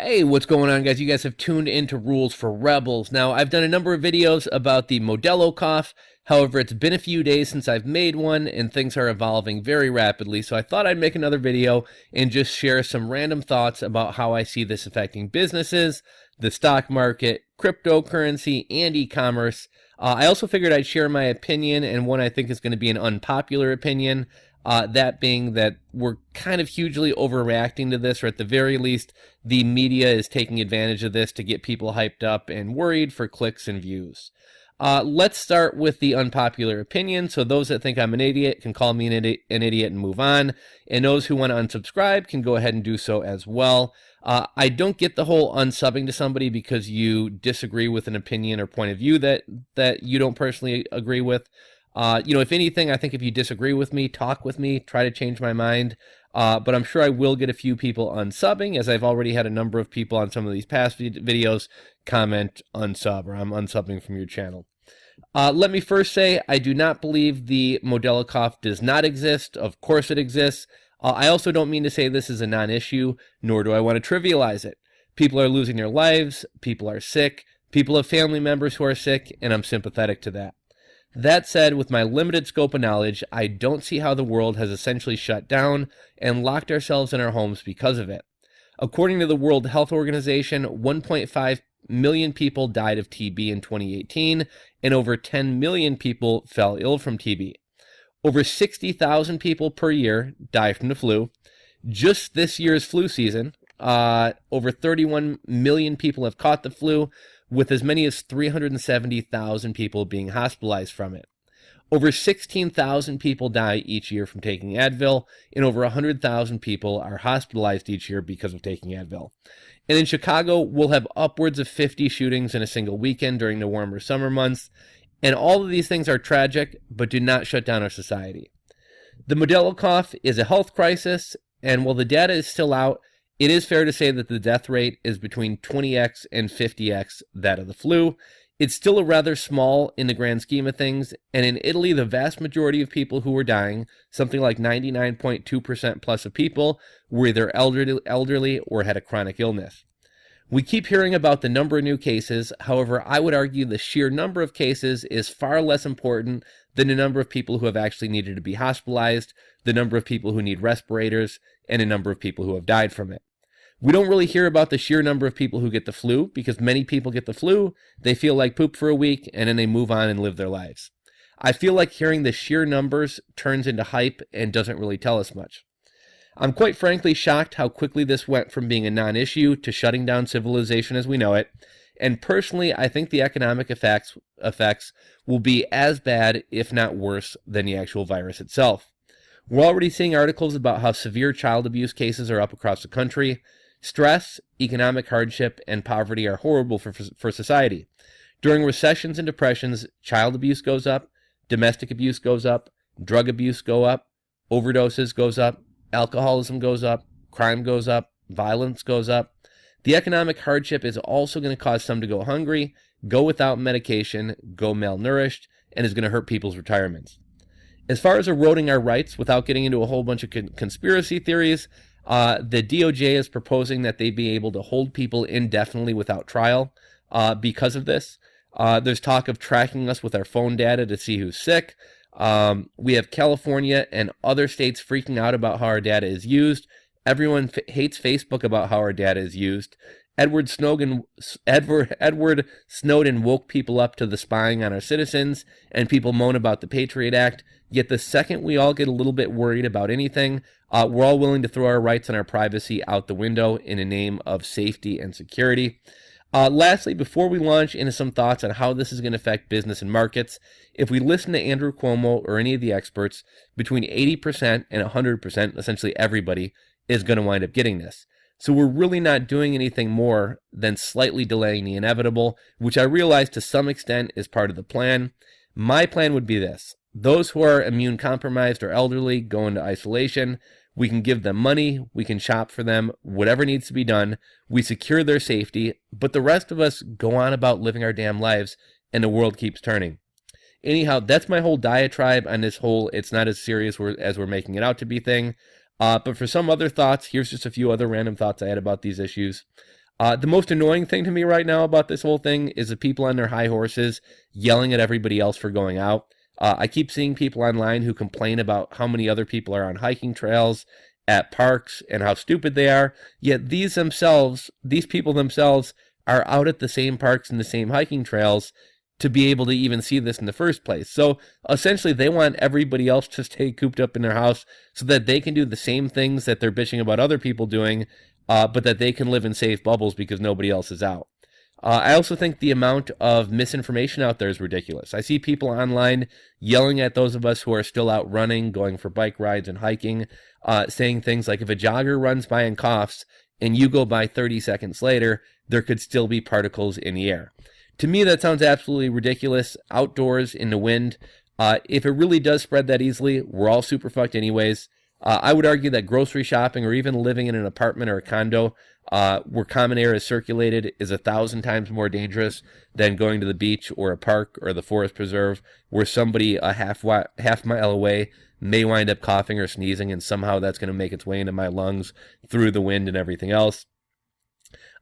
Hey, what's going on, guys? You guys have tuned into Rules for Rebels. Now, I've done a number of videos about the Modelo cough. However, it's been a few days since I've made one, and things are evolving very rapidly. So I thought I'd make another video and just share some random thoughts about how I see this affecting businesses, the stock market, cryptocurrency, and e-commerce. I also figured I'd share my opinion, and one I think is going to be an unpopular opinion. That being that we're kind of hugely overreacting to this, or at the very least, the media is taking advantage of this to get people hyped up and worried for clicks and views. Let's start with the unpopular opinion. So those that think I'm an idiot can call me an idiot and move on. And those who want to unsubscribe can go ahead and do so as well. I don't get the whole unsubbing to somebody because you disagree with an opinion or point of view that you don't personally agree with. If anything, I think if you disagree with me, talk with me, try to change my mind. But I'm sure I will get a few people unsubbing, as I've already had a number of people on some of these past videos comment unsub, or I'm unsubbing from your channel. Let me first say, I do not believe the Modelo cough does not exist. Of course it exists. I also don't mean to say this is a non-issue, nor do I want to trivialize it. People are losing their lives, people are sick, people have family members who are sick, and I'm sympathetic to that. That said, with my limited scope of knowledge, I don't see how the world has essentially shut down and locked ourselves in our homes because of it. According to the World Health Organization, 1.5 million people died of TB in 2018, and over 10 million people fell ill from TB. Over 60,000 people per year die from the flu. Just this year's flu season, over 31 million people have caught the flu, with as many as 370,000 people being hospitalized from it. Over 16,000 people die each year from taking Advil, and over 100,000 people are hospitalized each year because of taking Advil. And in Chicago, we'll have upwards of 50 shootings in a single weekend during the warmer summer months, and all of these things are tragic, but do not shut down our society. The Modelo cough is a health crisis, and while the data is still out, it is fair to say that the death rate is between 20x and 50x that of the flu. It's still a rather small in the grand scheme of things, and in Italy, the vast majority of people who were dying, something like 99.2% plus of people, were either elderly or had a chronic illness. We keep hearing about the number of new cases. However, I would argue the sheer number of cases is far less important than the number of people who have actually needed to be hospitalized, the number of people who need respirators, and the number of people who have died from it. We don't really hear about the sheer number of people who get the flu, because many people get the flu, they feel like poop for a week, and then they move on and live their lives. I feel like hearing the sheer numbers turns into hype and doesn't really tell us much. I'm quite frankly shocked how quickly this went from being a non-issue to shutting down civilization as we know it, and personally, I think the economic effects will be as bad, if not worse, than the actual virus itself. We're already seeing articles about how severe child abuse cases are up across the country. Stress, economic hardship, and poverty are horrible for society. During recessions and depressions, child abuse goes up, domestic abuse goes up, drug abuse goes up, overdoses goes up, alcoholism goes up, crime goes up, violence goes up. The economic hardship is also going to cause some to go hungry, go without medication, go malnourished, and is going to hurt people's retirements. As far as eroding our rights, without getting into a whole bunch of conspiracy theories, the DOJ is proposing that they be able to hold people indefinitely without trial because of this. There's talk of tracking us with our phone data to see who's sick. We have California and other states freaking out about how our data is used. Everyone hates Facebook about how our data is used. Edward Snowden woke people up to the spying on our citizens, and people moan about the Patriot Act. Yet the second we all get a little bit worried about anything, we're all willing to throw our rights and our privacy out the window in the name of safety and security. Lastly, before we launch into some thoughts on how this is going to affect business and markets, if we listen to Andrew Cuomo or any of the experts, between 80% and 100%, essentially everybody, is going to wind up getting this. So we're really not doing anything more than slightly delaying the inevitable, which I realize to some extent is part of the plan. My plan would be this. Those who are immune compromised or elderly go into isolation. We can give them money, we can shop for them, whatever needs to be done. We secure their safety, but the rest of us go on about living our damn lives, and the world keeps turning. Anyhow, that's my whole diatribe on this whole it's not as serious as we're making it out to be thing. But for some other thoughts, here's just a few other random thoughts I had about these issues. The most annoying thing to me right now about this whole thing is the people on their high horses yelling at everybody else for going out. I keep seeing people online who complain about how many other people are on hiking trails, at parks, and how stupid they are. Yet these people themselves, are out at the same parks and the same hiking trails to be able to even see this in the first place. So essentially, they want everybody else to stay cooped up in their house so that they can do the same things that they're bitching about other people doing, but that they can live in safe bubbles because nobody else is out. I also think the amount of misinformation out there is ridiculous. I see people online yelling at those of us who are still out running, going for bike rides and hiking, saying things like if a jogger runs by and coughs and you go by 30 seconds later, there could still be particles in the air. To me, that sounds absolutely ridiculous. Outdoors in the wind, if it really does spread that easily, we're all super fucked anyways. I would argue that grocery shopping or even living in an apartment or a condo where common air is circulated is 1,000 times more dangerous than going to the beach or a park or the forest preserve where somebody a half mile away may wind up coughing or sneezing, and somehow that's going to make its way into my lungs through the wind and everything else.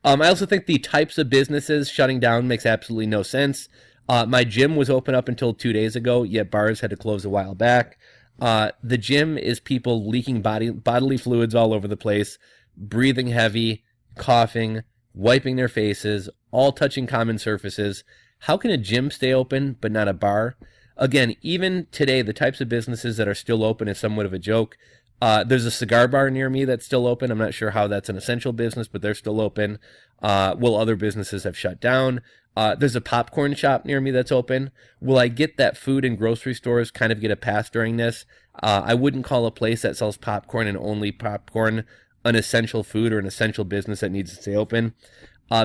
I also think the types of businesses shutting down makes absolutely no sense. My gym was open up until 2 days ago, yet bars had to close a while back. The gym is people leaking bodily fluids all over the place, breathing heavy, coughing, wiping their faces, all touching common surfaces. How can a gym stay open but not a bar? Again, even today, the types of businesses that are still open is somewhat of a joke. There's a cigar bar near me that's still open. I'm not sure how that's an essential business, but they're still open. Will other businesses have shut down? There's a popcorn shop near me that's open. Will I get that food and grocery stores kind of get a pass during this? I wouldn't call a place that sells popcorn and only popcorn an essential food or an essential business that needs to stay open.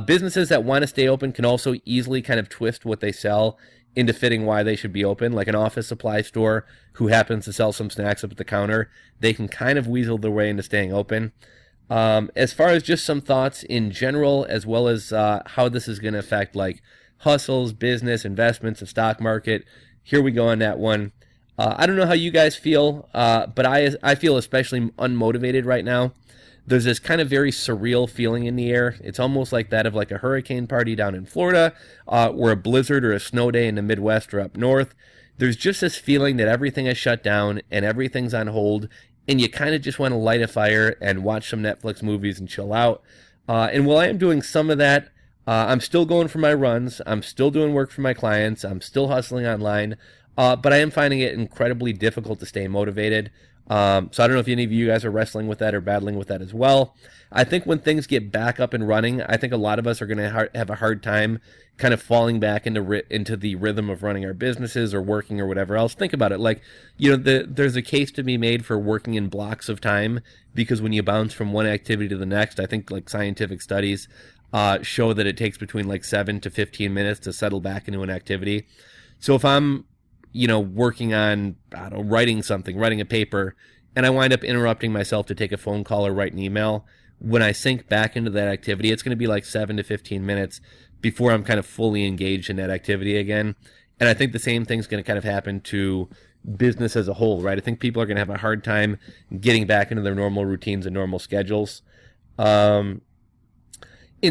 Businesses that want to stay open can also easily kind of twist what they sell into fitting why they should be open, like an office supply store who happens to sell some snacks up at the counter. They can kind of weasel their way into staying open. As far as just some thoughts in general, as well as how this is going to affect like hustles, business, investments, the stock market, here we go on that one. I don't know how you guys feel, but I feel especially unmotivated right now. There's this kind of very surreal feeling in the air. It's almost like that of like a hurricane party down in Florida, or a blizzard or a snow day in the Midwest or up north. There's just this feeling that everything is shut down and everything's on hold, and you kind of just want to light a fire and watch some Netflix movies and chill out. And while I am doing some of that, I'm still going for my runs. I'm still doing work for my clients. I'm still hustling online, but I am finding it incredibly difficult to stay motivated. So I don't know if any of you guys are wrestling with that or battling with that as well. I think when things get back up and running, I think a lot of us are going to have a hard time kind of falling back into the rhythm of running our businesses or working or whatever else. Think about it. Like, there's a case to be made for working in blocks of time, because when you bounce from one activity to the next, I think like scientific studies show that it takes between like 7 to 15 minutes to settle back into an activity. So if I'm working on, I don't know, writing a paper, and I wind up interrupting myself to take a phone call or write an email, when I sink back into that activity, it's going to be like 7 to 15 minutes before I'm kind of fully engaged in that activity again. And I think the same thing's going to kind of happen to business as a whole, right? I think people are going to have a hard time getting back into their normal routines and normal schedules. In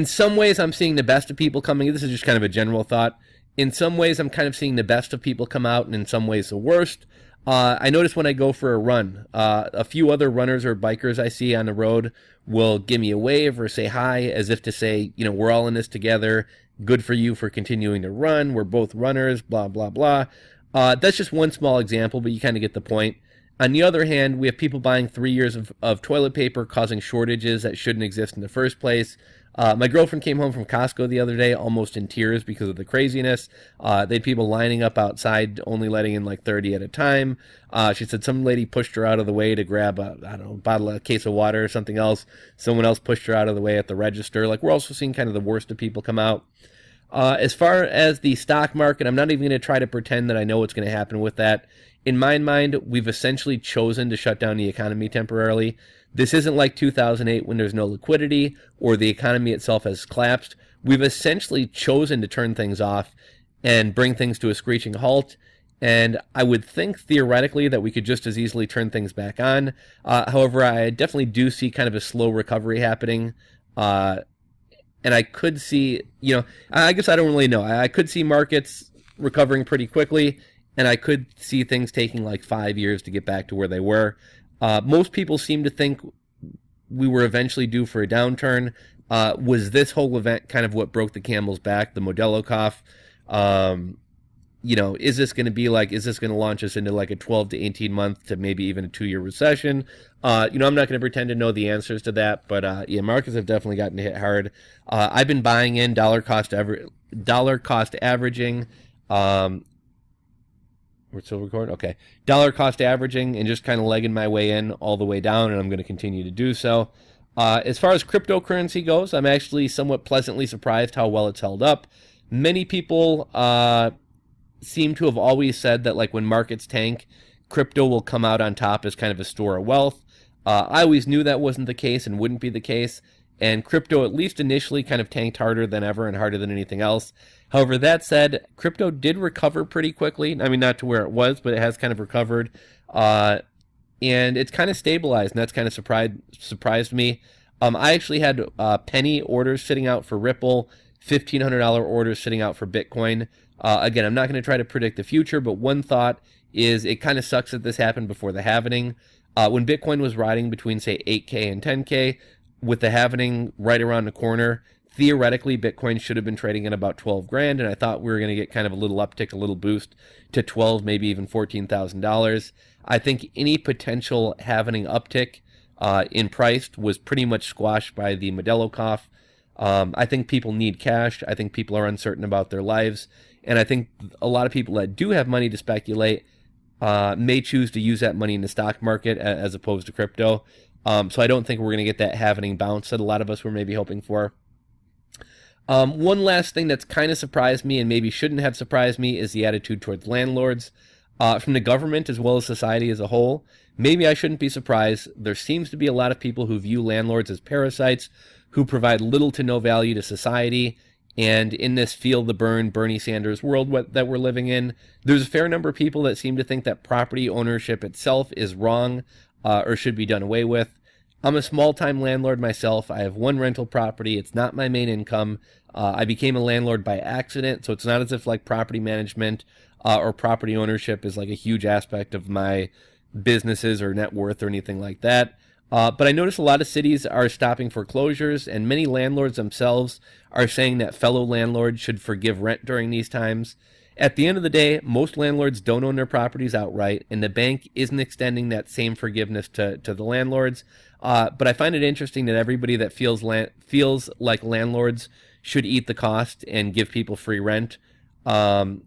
some ways, I'm seeing the best of people coming. This is just kind of a general thought. In some ways, I'm kind of seeing the best of people come out, and in some ways, the worst. I notice when I go for a run, a few other runners or bikers I see on the road will give me a wave or say hi, as if to say, we're all in this together. Good for you for continuing to run. We're both runners, blah, blah, blah. That's just one small example, but you kind of get the point. On the other hand, we have people buying 3 years of toilet paper, causing shortages that shouldn't exist in the first place. My girlfriend came home from Costco the other day almost in tears because of the craziness. They had people lining up outside, only letting in like 30 at a time. She said some lady pushed her out of the way to grab a case of water or something else. Someone else pushed her out of the way at the register. Like, we're also seeing kind of the worst of people come out. As far as the stock market, I'm not even going to try to pretend that I know what's going to happen with that. In my mind, we've essentially chosen to shut down the economy temporarily. This isn't like 2008 when there's no liquidity or the economy itself has collapsed. We've essentially chosen to turn things off and bring things to a screeching halt. And I would think theoretically that we could just as easily turn things back on. However, I definitely do see kind of a slow recovery happening. and I could see, I guess I don't really know. I could see markets recovering pretty quickly, and I could see things taking like 5 years to get back to where they were. Most people seem to think we were eventually due for a downturn. Was this whole event kind of what broke the camel's back, the Modelo cough? Is this going to launch us into like a 12 to 18 month to maybe even a 2-year recession? I'm not going to pretend to know the answers to that, but markets have definitely gotten hit hard. I've been buying in dollar cost averaging. We're still recording? Okay. Dollar cost averaging and just kind of legging my way in all the way down, and I'm going to continue to do so. As far as cryptocurrency goes, I'm actually somewhat pleasantly surprised how well it's held up. Many people seem to have always said that like when markets tank, crypto will come out on top as kind of a store of wealth. I always knew that wasn't the case and wouldn't be the case, and crypto at least initially kind of tanked harder than ever and harder than anything else. However, that said, crypto did recover pretty quickly. I mean, not to where it was, but it has kind of recovered, and it's kind of stabilized, and that's kind of surprised me. I actually had penny orders sitting out for Ripple, $1,500 orders sitting out for Bitcoin. Again, I'm not going to try to predict the future, but one thought is it kind of sucks that this happened before the halvening. When Bitcoin was riding between, say, 8K and 10K, with the halvening right around the corner, theoretically, Bitcoin should have been trading at about 12 grand, and I thought we were going to get kind of a little uptick, a little boost to 12, maybe even $14,000. I think any potential halvening uptick in price was pretty much squashed by the Modelo cough. I think people need cash. I think people are uncertain about their lives. And I think a lot of people that do have money to speculate may choose to use that money in the stock market as opposed to crypto. So I don't think we're going to get that halvening bounce that a lot of us were maybe hoping for. One last thing that's kind of surprised me and maybe shouldn't have surprised me is the attitude towards landlords from the government as well as society as a whole. Maybe I shouldn't be surprised. There seems to be a lot of people who view landlords as parasites who provide little to no value to society. And in this feel the burn Bernie Sanders world that we're living in, there's a fair number of people that seem to think that property ownership itself is wrong or should be done away with. I'm a small-time landlord myself. I have one rental property. It's not my main income. I became a landlord by accident, so it's not as if like property management or property ownership is like a huge aspect of my businesses or net worth or anything like that. But I notice a lot of cities are stopping foreclosures, and many landlords themselves are saying that fellow landlords should forgive rent during these times. At the end of the day, most landlords don't own their properties outright, and the bank isn't extending that same forgiveness to the landlords. But I find it interesting that everybody that feels like landlords should eat the cost and give people free rent, and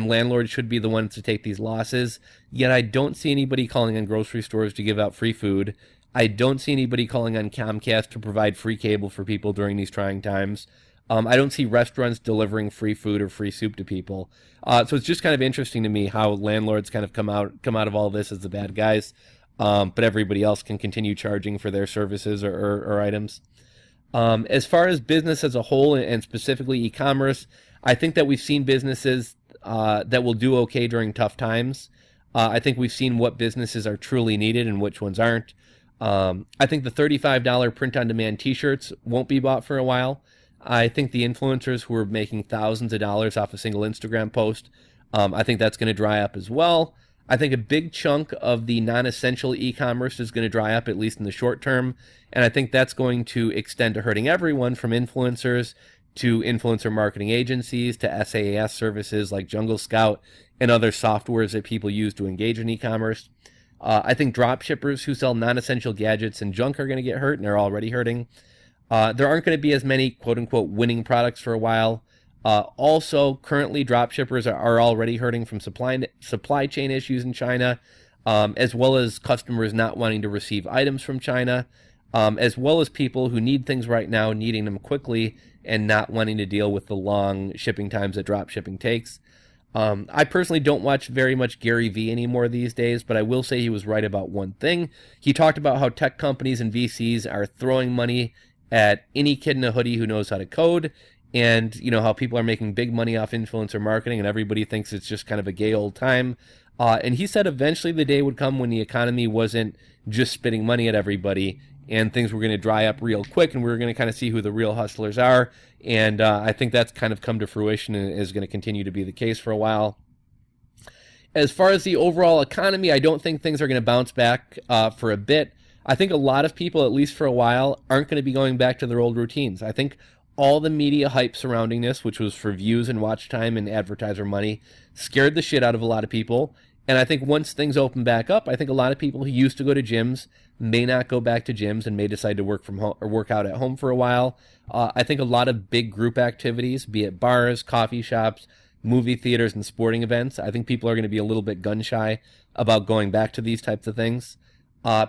landlords should be the ones to take these losses. Yet I don't see anybody calling on grocery stores to give out free food. I don't see anybody calling on Comcast to provide free cable for people during these trying times. I don't see restaurants delivering free food or free soup to people. So it's just kind of interesting to me how landlords kind of come out of all this as the bad guys, but everybody else can continue charging for their services or items. As far as business as a whole, and specifically e-commerce, I think that we've seen businesses that will do okay during tough times. I think we've seen what businesses are truly needed and which ones aren't. I think the $35 print-on-demand t-shirts won't be bought for a while. I think the influencers who are making thousands of dollars off a single Instagram post, I think that's going to dry up as well. I think a big chunk of the non-essential e-commerce is going to dry up, at least in the short term, and I think that's going to extend to hurting everyone from influencers to influencer marketing agencies to SaaS services like Jungle Scout and other softwares that people use to engage in e-commerce. I think drop shippers who sell non-essential gadgets and junk are going to get hurt, and they're already hurting. There aren't going to be as many quote-unquote winning products for a while. Also, currently, drop shippers are already hurting from supply chain issues in China, as well as customers not wanting to receive items from China, as well as people who need things right now, needing them quickly, and not wanting to deal with the long shipping times that drop shipping takes. I personally don't watch very much Gary Vee anymore these days, but I will say he was right about one thing. He talked about how tech companies and VCs are throwing money at any kid in a hoodie who knows how to code, and how people are making big money off influencer marketing, and everybody thinks it's just kind of a gay old time. And he said eventually the day would come when the economy wasn't just spitting money at everybody, and things were going to dry up real quick, and we were going to kind of see who the real hustlers are. And I think that's kind of come to fruition and is going to continue to be the case for a while. As far as the overall economy, I don't think things are going to bounce back for a bit. I think a lot of people, at least for a while, aren't going to be going back to their old routines. I think all the media hype surrounding this, which was for views and watch time and advertiser money, scared the shit out of a lot of people. And I think once things open back up, I think a lot of people who used to go to gyms may not go back to gyms and may decide to work from home or work out at home for a while. I think a lot of big group activities, be it bars, coffee shops, movie theaters, and sporting events, I think people are going to be a little bit gun shy about going back to these types of things.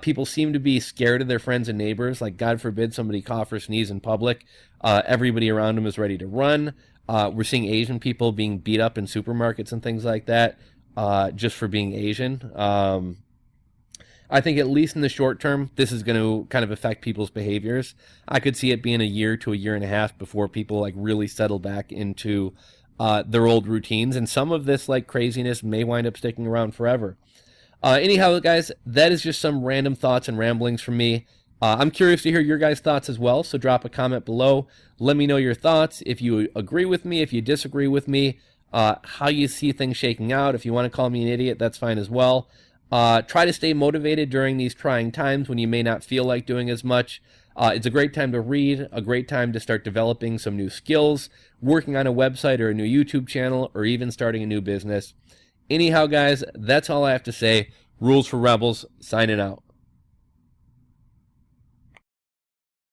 People seem to be scared of their friends and neighbors. Like, God forbid somebody cough or sneeze in public. Everybody around them is ready to run. We're seeing Asian people being beat up in supermarkets and things like that just for being Asian. I think at least in the short term, this is going to kind of affect people's behaviors. I could see it being a year to a year and a half before people like really settle back into their old routines. And some of this like craziness may wind up sticking around forever. Anyhow, guys, that is just some random thoughts and ramblings from me. I'm curious to hear your guys' thoughts as well, so drop a comment below. Let me know your thoughts, if you agree with me, if you disagree with me, how you see things shaking out. If you want to call me an idiot, that's fine as well. Try to stay motivated during these trying times when you may not feel like doing as much. It's a great time to read, a great time to start developing some new skills, working on a website or a new YouTube channel, or even starting a new business. Anyhow, guys, that's all I have to say. Rules for Rebels, signing out.